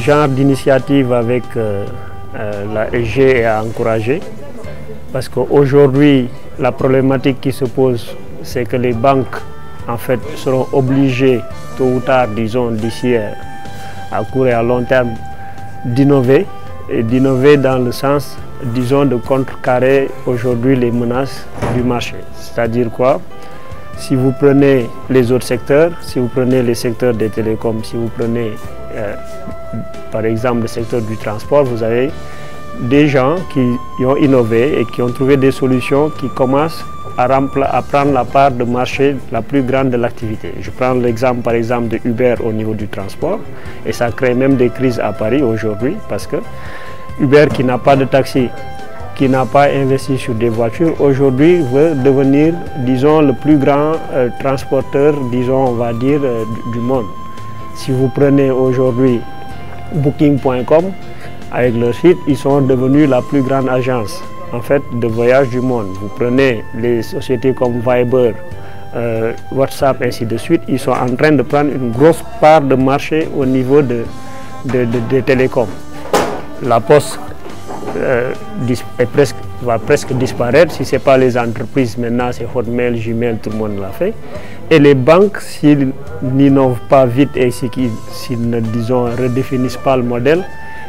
genre d'initiative avec la SG est à encourager parce qu'aujourd'hui, la problématique qui se pose, c'est que les banques en fait seront obligées tôt ou tard, disons d'ici à court et à long terme, d'innover et d'innover dans le sens, disons, de contrecarrer aujourd'hui les menaces du marché. C'est-à-dire quoi? Si vous prenez les autres secteurs, si vous prenez les secteurs des télécoms, si vous prenez par exemple le secteur du transport, vous avez des gens qui ont innové et qui ont trouvé des solutions qui commencent à prendre la part de marché la plus grande de l'activité. Je prends l'exemple par exemple de Uber au niveau du transport et ça crée même des crises à Paris aujourd'hui parce que Uber qui n'a pas de taxi, qui n'a pas investi sur des voitures, aujourd'hui veut devenir, disons, le plus grand transporteur, disons, on va dire, du monde. Si vous prenez aujourd'hui Booking.com, avec leur site, ils sont devenus la plus grande agence en fait de voyage du monde. Vous prenez les sociétés comme Viber, WhatsApp, ainsi de suite, ils sont en train de prendre une grosse part de marché au niveau des télécoms. La Poste va presque disparaître, si ce n'est pas les entreprises, maintenant c'est Hotmail, Gmail, tout le monde l'a fait. Et les banques, s'ils n'innovent pas vite et s'ils ne, disons, redéfinissent pas le modèle,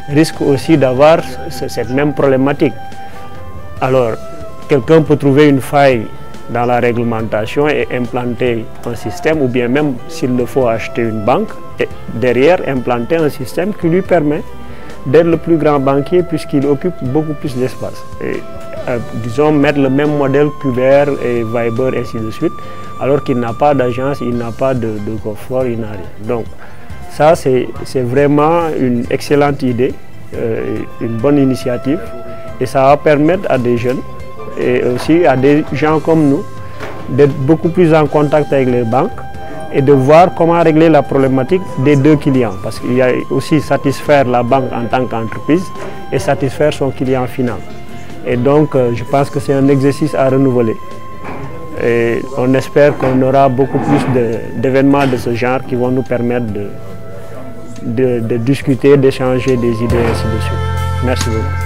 risquent aussi d'avoir cette même problématique. Alors, quelqu'un peut trouver une faille dans la réglementation et implanter un système, ou bien même s'il le faut acheter une banque, et derrière implanter un système qui lui permet d'être le plus grand banquier puisqu'il occupe beaucoup plus d'espace. Disons, mettre le même modèle qu'Uber et Viber, ainsi de suite, alors qu'il n'a pas d'agence, il n'a pas de coffre, il n'a rien. Donc, ça, c'est vraiment une excellente idée, une bonne initiative, et ça va permettre à des jeunes et aussi à des gens comme nous d'être beaucoup plus en contact avec les banques et de voir comment régler la problématique des deux clients. Parce qu'il y a aussi satisfaire la banque en tant qu'entreprise et satisfaire son client final. Et donc, je pense que c'est un exercice à renouveler. Et on espère qu'on aura beaucoup plus d'événements de ce genre qui vont nous permettre de discuter, d'échanger des idées, ainsi de suite. Merci beaucoup.